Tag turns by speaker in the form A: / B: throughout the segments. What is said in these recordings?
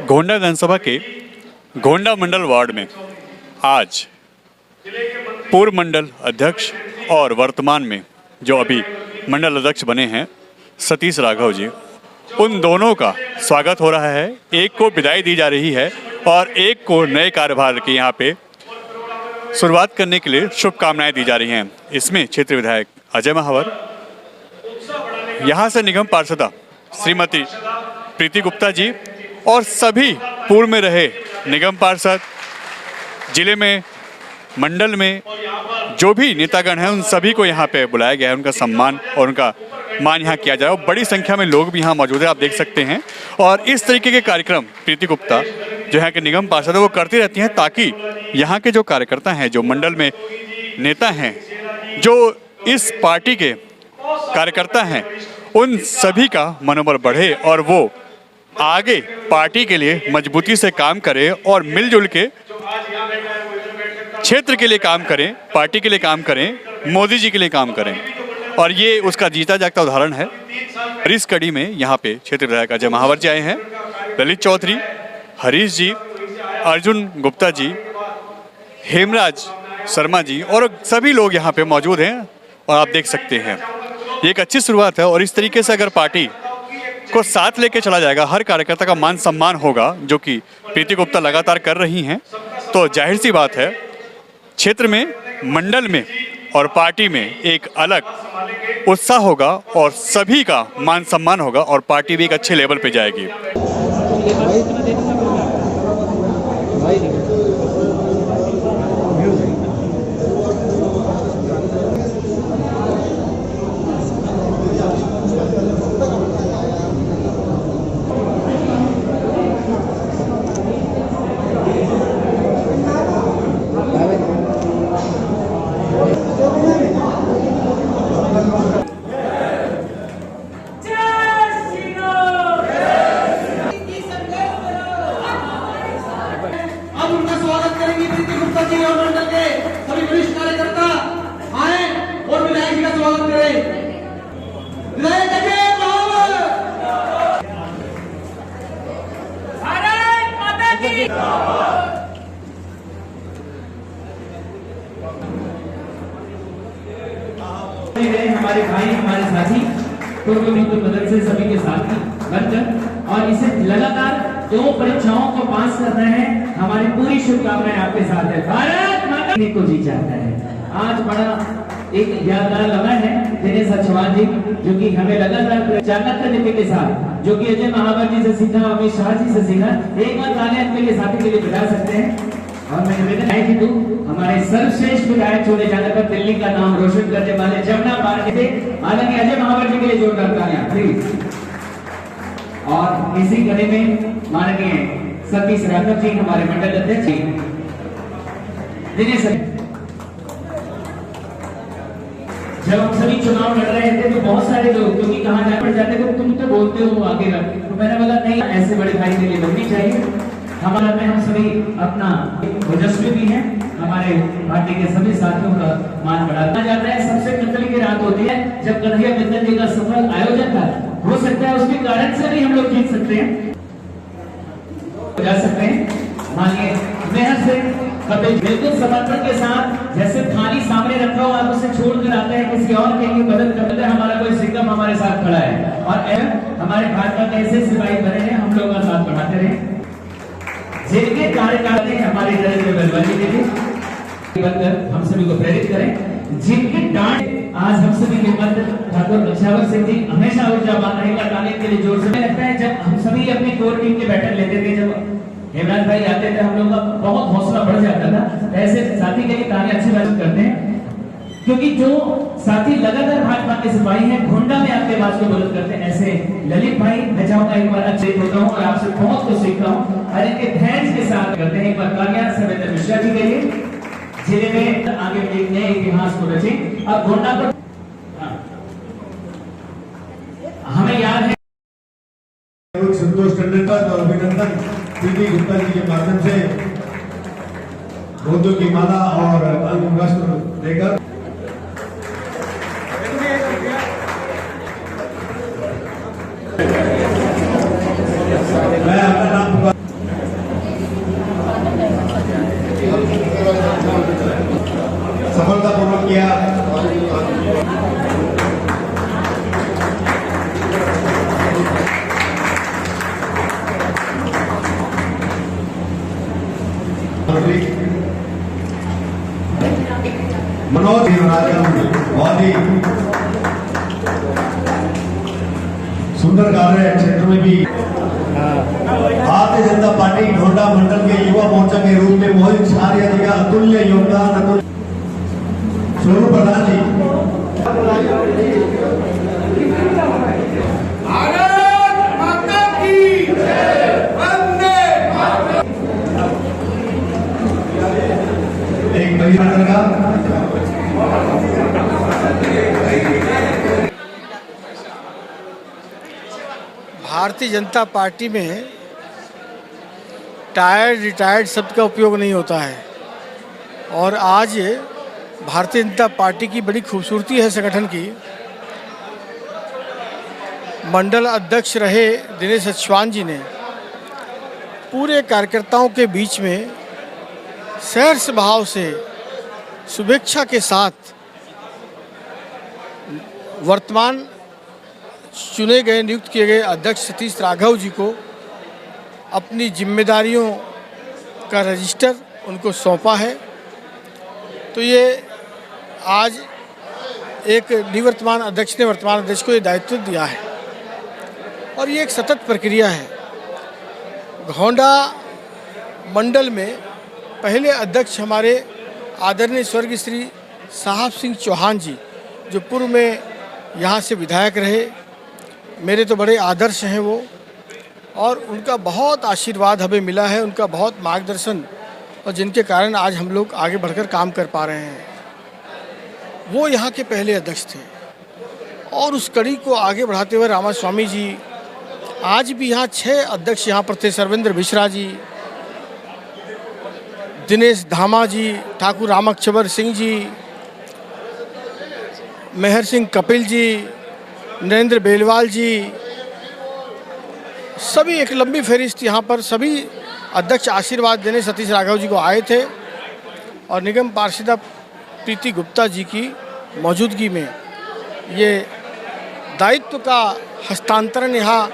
A: गोंडा विधानसभा के गोंडा मंडल वार्ड में आज पूर्व मंडल अध्यक्ष और वर्तमान में जो अभी मंडल अध्यक्ष बने हैं सतीश राघव जी, उन दोनों का स्वागत हो रहा है। एक को विदाई दी जा रही है और एक को नए कार्यभार की यहाँ पे शुरुआत करने के लिए शुभकामनाएं दी जा रही हैं। इसमें क्षेत्र विधायक अजय महावर, यहाँ से निगम पार्षदा श्रीमती प्रीति गुप्ता जी और सभी पूर्व में रहे निगम पार्षद, जिले में मंडल में जो भी नेतागण हैं, उन सभी को यहाँ पे बुलाया गया है। उनका सम्मान और उनका मान यहाँ किया जाए और बड़ी संख्या में लोग भी यहाँ मौजूद है, आप देख सकते हैं। और इस तरीके के कार्यक्रम प्रीति गुप्ता जो यहाँ के निगम पार्षद है वो करती रहती हैं, ताकि यहाँ के जो कार्यकर्ता हैं, जो मंडल में नेता हैं, जो इस पार्टी के कार्यकर्ता हैं, उन सभी का मनोबल बढ़े और वो आगे पार्टी के लिए मजबूती से काम करें और मिलजुल के क्षेत्र के लिए काम करें, पार्टी के लिए काम करें, मोदी जी के लिए काम करें। और ये उसका जीता जागता उदाहरण है। इस कड़ी में यहाँ पे क्षेत्र विधायक अजय महावर जी आए हैं, ललित चौधरी, हरीश जी, अर्जुन गुप्ता जी, हेमराज शर्मा जी और सभी लोग यहाँ पे मौजूद हैं और आप देख सकते हैं ये एक अच्छी शुरुआत है। और इस तरीके से अगर पार्टी को साथ लेके चला जाएगा, हर कार्यकर्ता का मान सम्मान होगा, जो कि प्रीति गुप्ता लगातार कर रही हैं, तो जाहिर सी बात है क्षेत्र में, मंडल में और पार्टी में एक अलग उत्साह होगा और सभी का मान सम्मान होगा और पार्टी भी एक अच्छे लेवल पे जाएगी।
B: हमारे भाई, हमारे साथी पूर्व मित्र बदल से सभी के साथ बनकर और इसे लगातार 2 परीक्षाओं को पास कर रहे हैं। हमारी पूरी शुभकामनाएं आपके साथ है। भारत माता को जी चाहता है। आज बड़ा एक यादगार लम्हा है दिनेश चौहान जी, जो कि हमें लगातार चाणक्य नीति के साथ, जो कि अजय महावर जी से सीखा, अमित शाह जी से सीखा। एक बार तालियां मेरे साथी के लिए बजा सकते हैं। और मैं निवेदन है कि तू हमारे सर्वश्रेष्ठ विधायक चुने जाने पर दिल्ली का नाम रोशन करने वाले जमुना पार्क से आदरणीय अजय महावर जी के लिए जोरदार तालियां प्लीज। और इसी कड़ी में माननीय सतीश राघव जी हमारे मंडल अध्यक्ष जी, दिनेश, जब हम सभी चुनाव लड़ रहे थे तो बहुत सारे लोग, क्योंकि कहाँ जा पड़ जाते थे, तुम तो बोलते हो आगे रख, तो मैंने बोला नहीं, ऐसे बड़े भाई के लिए बननी चाहिए। हमारा में हम सभी अपना ओजस्वी भी हैं, हमारे पार्टी के सभी साथियों का मान बढ़ाता जाता है। सबसे कतल की रात होती है जब कन्हैया मित्तल जी का सफल आयोजन था, हो सकता है उसके कारण से भी हम लोग जीत सकते हैं, जा सकते हैं। मानिए मेहर से बिल्कुल समर्पण के साथ, जैसे थाली सामने रखा हो, आप उसे छोड़कर आते हैं किसी और के लिए मदद करते हैं। हमारा कोई सिक्कम हमारे साथ खड़ा है और हमारे भाजपा के ऐसे सिपाही बने हैं, हम लोग का साथ बढ़ाते रहे। जिनके कार्यकर्ता हमारे नरेंद्र बलवानी के लिए बनकर हम सभी को प्रेरित करें, जिनके डांट आज हम सभी के मंत्र ठाकुर लक्षावर सिंह जी हमेशा ऊर्जावान रहेगा। तालीम के लिए जोर से लगता है। जब हम सभी अपनी कोर टीम के बैठक लेते थे, जब हेमराज भाई आते थे, हम लोग का बहुत हौसला बढ़ जाता था। ऐसे साथी के लिए तालियां अच्छी बात करते हैं, क्योंकि जो साथी लगातार भाजपा के सिपाही हैं, गोंडा में आपके बात को बुलंद करते हैं। ऐसे ललित भाई, मैं चाहूंगा एक बार अच्छे होता हूँ और आपसे बहुत कुछ सीखता हूँ और इनके धैर्य के साथ करते हैं। एक बार तालियां सवेंद्र मिश्रा जी के लिए, जिले में आगे एक नए इतिहास को रचे। अब गोंडा पर हमें याद है
C: संतोष टंडन और अभिनंदन प्रीति गुप्ता जी के माध्यम से गोदों की माला और अंतिम वस्त्र देकर मैं अपना नाम सफलतापूर्वक किया। मनोज बहुत ही सुंदर कार्य क्षेत्र में भी भारतीय जनता पार्टी गोंडा मंडल के युवा मोर्चा के रूप में मोहित शारिया जी का अतुल्य योगदान। स्वरूप प्रधान जी एक परिवर्तन का
D: भारतीय जनता पार्टी में टायर्ड रिटायर्ड शब्द का उपयोग नहीं होता है और आज भारतीय जनता पार्टी की बड़ी खूबसूरती है संगठन की। मंडल अध्यक्ष रहे दिनेश अच्छवान जी ने पूरे कार्यकर्ताओं के बीच में सहर्ष भाव से शुभेच्छा के साथ वर्तमान चुने गए नियुक्त किए गए अध्यक्ष सतीश राघव जी को अपनी जिम्मेदारियों का रजिस्टर उनको सौंपा है। तो ये आज एक निवर्तमान अध्यक्ष ने वर्तमान अध्यक्ष को ये दायित्व दिया है और ये एक सतत प्रक्रिया है। गोंडा मंडल में पहले अध्यक्ष हमारे आदरणीय स्वर्गीय श्री साहब सिंह चौहान जी, जो पूर्व में यहाँ से विधायक रहे, मेरे तो बड़े आदर्श हैं वो, और उनका बहुत आशीर्वाद हमें मिला है, उनका बहुत मार्गदर्शन, और जिनके कारण आज हम लोग आगे बढ़कर काम कर पा रहे हैं। वो यहाँ के पहले अध्यक्ष थे और उस कड़ी को आगे बढ़ाते हुए रामास्वामी जी, आज भी यहाँ 6 अध्यक्ष यहाँ पर थे, सर्वेंद्र मिश्रा जी, दिनेश धामा जी, ठाकुर रामक्षवर सिंह जी, मेहर सिंह कपिल जी, नरेंद्र बेलवाल जी, सभी एक लंबी फहरिस्त यहाँ पर सभी अध्यक्ष आशीर्वाद देने सतीश राघव जी को आए थे और निगम पार्षदा प्रीति गुप्ता जी की मौजूदगी में ये दायित्व का हस्तांतरण यहाँ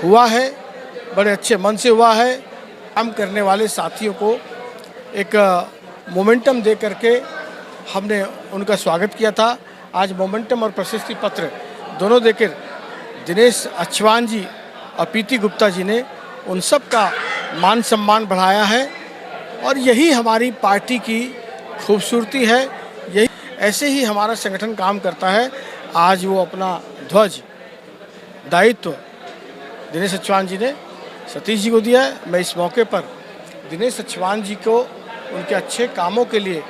D: हुआ है। बड़े अच्छे मन से हुआ है। काम करने वाले साथियों को एक मोमेंटम दे करके हमने उनका स्वागत किया था। आज मोमेंटम और प्रशस्ति पत्र दोनों देकर दिनेश अच्छवान जी और प्रीति गुप्ता जी ने उन सब का मान सम्मान बढ़ाया है और यही हमारी पार्टी की खूबसूरती है। यही ऐसे ही हमारा संगठन काम करता है। आज वो अपना ध्वज दायित्व दिनेश अच्छवान जी ने सतीश जी को दिया है। मैं इस मौके पर दिनेश अच्छवान जी को उनके अच्छे कामों के लिए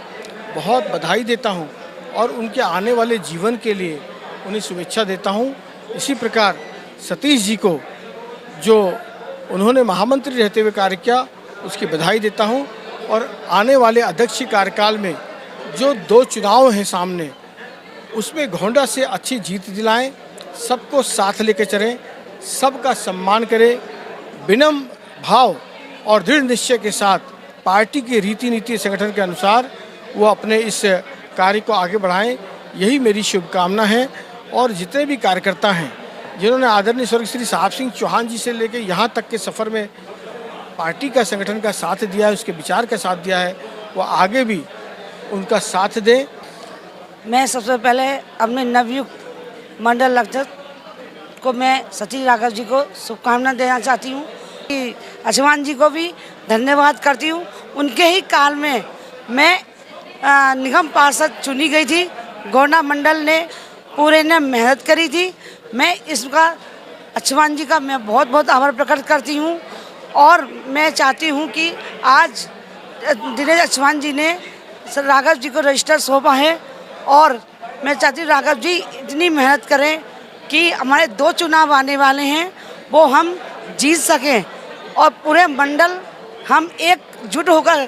D: बहुत बधाई देता हूं और उनके आने वाले जीवन के लिए उन्हें शुभेच्छा देता हूं। इसी प्रकार सतीश जी को जो उन्होंने महामंत्री रहते हुए कार्य किया उसकी बधाई देता हूं और आने वाले अध्यक्ष कार्यकाल में जो 2 चुनाव हैं सामने, उसमें गोंडा से अच्छी जीत दिलाएं, सबको साथ लेकर चलें, सबका सम्मान करें, विनम्र भाव और दृढ़ निश्चय के साथ पार्टी की रीति नीति संगठन के अनुसार वो अपने इस कार्य को आगे बढ़ाएं। यही मेरी शुभकामना है। और जितने भी कार्यकर्ता हैं जिन्होंने आदरणीय स्वर्गीय श्री साहब सिंह चौहान जी से लेकर यहाँ तक के सफ़र में पार्टी का संगठन का साथ दिया है, उसके विचार का साथ दिया है, वो आगे भी उनका साथ दें।
E: मैं सबसे पहले अपने नवयुक्त मंडल अध्यक्ष को मैं सतीश राघव जी को शुभकामना देना चाहती हूँ। अच्छवान जी को भी धन्यवाद करती हूँ। उनके ही काल में मैं निगम पार्षद चुनी गई थी। गोंडा मंडल ने पूरे ने मेहनत करी थी। मैं इसका अच्छवान जी का मैं बहुत बहुत आभार प्रकट करती हूँ और मैं चाहती हूँ कि आज दिनेश अच्छवान जी ने राघव जी को रजिस्टर सौंपा है और मैं चाहती हूँ राघव जी इतनी मेहनत करें कि हमारे 2 चुनाव आने वाले हैं वो हम जीत सकें और पूरे मंडल हम एकजुट होकर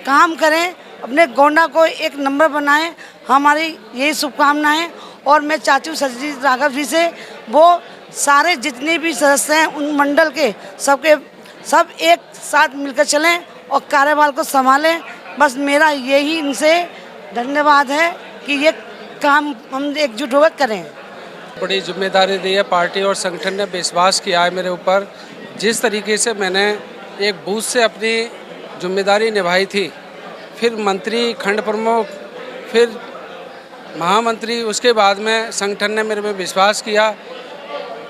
E: काम करें, अपने गोंडा को एक नंबर बनाएं। हमारी यही शुभकामनाएं और मैं चाहती हूँ सतीश राघव जी से वो सारे जितने भी सदस्य हैं उन मंडल के सब एक साथ मिलकर चलें और कार्यभार को संभालें। बस मेरा यही इनसे धन्यवाद है कि ये काम हम एकजुट होकर करें।
F: बड़ी जिम्मेदारी दी है पार्टी और संगठन ने विश्वास किया है मेरे ऊपर। जिस तरीके से मैंने एक बूथ से अपनी जिम्मेदारी निभाई थी, फिर मंत्री, खंड प्रमुख, फिर महामंत्री, उसके बाद में संगठन ने मेरे में विश्वास किया,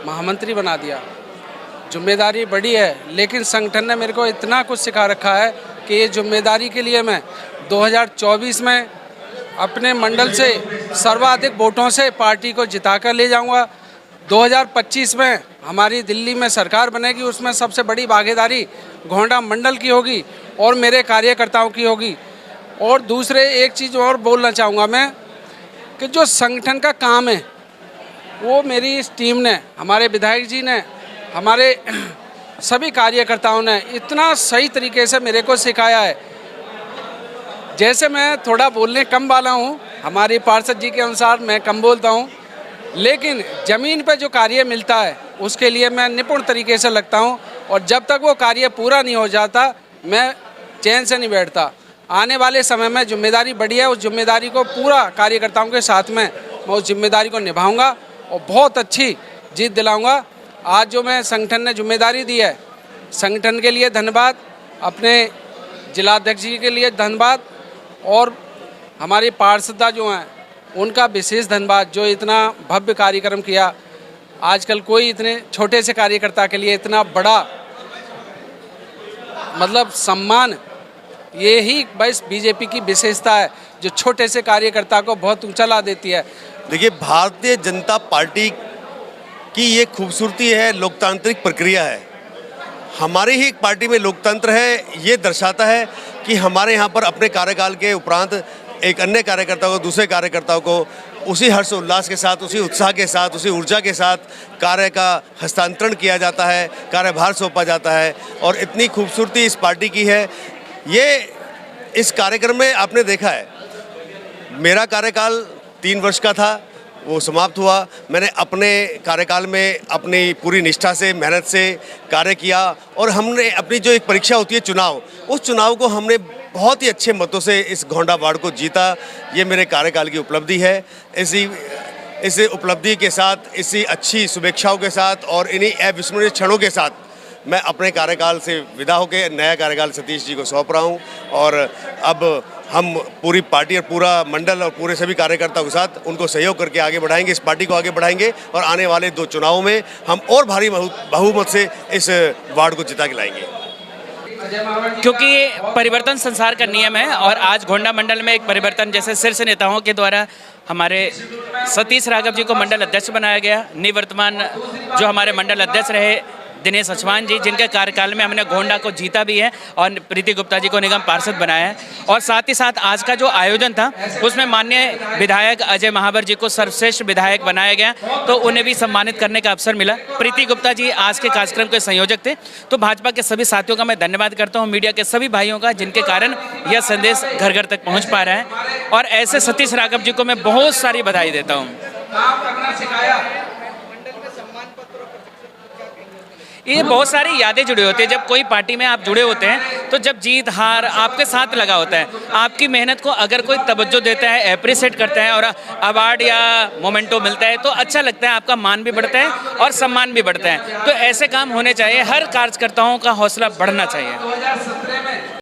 F: महामंत्री बना दिया। जिम्मेदारी बड़ी है, लेकिन संगठन ने मेरे को इतना कुछ सिखा रखा है कि ये जिम्मेदारी के लिए मैं 2024 में अपने मंडल से सर्वाधिक वोटों से पार्टी को जिता कर ले जाऊंगा। 2025 में हमारी दिल्ली में सरकार बनेगी, उसमें सबसे बड़ी भागीदारी गोंडा मंडल की होगी और मेरे कार्यकर्ताओं की होगी। और दूसरे एक चीज़ और बोलना चाहूँगा मैं कि जो संगठन का काम है वो मेरी इस टीम ने, हमारे विधायक जी ने, हमारे सभी कार्यकर्ताओं ने इतना सही तरीके से मेरे को सिखाया है। जैसे मैं थोड़ा बोलने कम वाला हूँ, हमारी पार्षद जी के अनुसार मैं कम बोलता हूँ, लेकिन ज़मीन पर जो कार्य मिलता है उसके लिए मैं निपुण तरीके से लगता हूँ और जब तक वो कार्य पूरा नहीं हो जाता मैं चैन से नहीं बैठता। आने वाले समय में जिम्मेदारी बड़ी है, उस जिम्मेदारी को पूरा कार्यकर्ताओं के साथ में मैं उस जिम्मेदारी को निभाऊंगा और बहुत अच्छी जीत दिलाऊंगा। आज जो मैं संगठन ने जिम्मेदारी दी है, संगठन के लिए धन्यवाद, अपने जिलाध्यक्ष जी के लिए धन्यवाद और हमारी पार्षदा जो हैं उनका विशेष धन्यवाद, जो इतना भव्य कार्यक्रम किया। आजकल कोई इतने छोटे से कार्यकर्ता के लिए इतना बड़ा मतलब सम्मान, ये ही बस बीजेपी की विशेषता है जो छोटे से कार्यकर्ता को बहुत ऊंचा ला देती है।
C: देखिए, भारतीय जनता पार्टी की ये खूबसूरती है, लोकतांत्रिक प्रक्रिया है। हमारी ही पार्टी में लोकतंत्र है, ये दर्शाता है कि हमारे यहाँ पर अपने कार्यकाल के उपरांत एक अन्य कार्यकर्ता को, दूसरे कार्यकर्ताओं को उसी हर्ष उल्लास के साथ, उसी उत्साह के साथ, उसी ऊर्जा के साथ कार्य का हस्तांतरण किया जाता है, कार्यभार सौंपा जाता है। और इतनी खूबसूरती इस पार्टी की है। ये इस कार्यक्रम में आपने देखा है, मेरा कार्यकाल 3 वर्ष का था, वो समाप्त हुआ। मैंने अपने कार्यकाल में अपनी पूरी निष्ठा से, मेहनत से कार्य किया और हमने अपनी जो एक परीक्षा होती है चुनाव, उस चुनाव को हमने बहुत ही अच्छे मतों से इस गोंडा वार्ड को जीता। ये मेरे कार्यकाल की उपलब्धि है। इस उपलब्धि के साथ, इसी अच्छी शुभेच्छाओं के साथ और इन्हीं अविस्मरणीय क्षणों के साथ मैं अपने कार्यकाल से विदा होकर नया कार्यकाल सतीश जी को सौंप रहा हूँ। और अब हम पूरी पार्टी और पूरा मंडल और पूरे सभी कार्यकर्ताओं के साथ उनको सहयोग करके आगे बढ़ाएंगे, इस पार्टी को आगे बढ़ाएंगे और आने वाले 2 चुनावों में हम और भारी बहुमत से इस वार्ड को जिता के लाएंगे।
G: क्योंकि परिवर्तन संसार का नियम है और आज गोंडा मंडल में एक परिवर्तन, जैसे शीर्ष नेताओं के द्वारा हमारे सतीश राघव जी को मंडल अध्यक्ष बनाया गया। निवर्तमान जो हमारे मंडल अध्यक्ष रहे दिनेश अचवान जी, जिनके कार्यकाल में हमने गोंडा को जीता भी है और प्रीति गुप्ता जी को निगम पार्षद बनाया है। और साथ ही साथ आज का जो आयोजन था उसमें माननीय विधायक अजय महावर जी को सर्वश्रेष्ठ विधायक बनाया गया, तो उन्हें भी सम्मानित करने का अवसर मिला। प्रीति गुप्ता जी आज के कार्यक्रम के संयोजक थे। तो भाजपा के सभी साथियों का मैं धन्यवाद करता हूँ, मीडिया के सभी भाइयों का, जिनके कारण यह संदेश घर घर तक पहुँच पा रहा है। और ऐसे सतीश राघव जी को मैं बहुत सारी बधाई देता हूँ। ये बहुत सारी यादें जुड़ी होती है। जब कोई पार्टी में आप जुड़े होते हैं तो जब जीत हार आपके साथ लगा होता है, आपकी मेहनत को अगर कोई तवज्जो देता है, अप्रिशिएट करता है और अवार्ड या मोमेंटो मिलता है तो अच्छा लगता है, आपका मान भी बढ़ता है और सम्मान भी बढ़ता है। तो ऐसे काम होने चाहिए, हर कार्यकर्ताओं का हौसला बढ़ना चाहिए।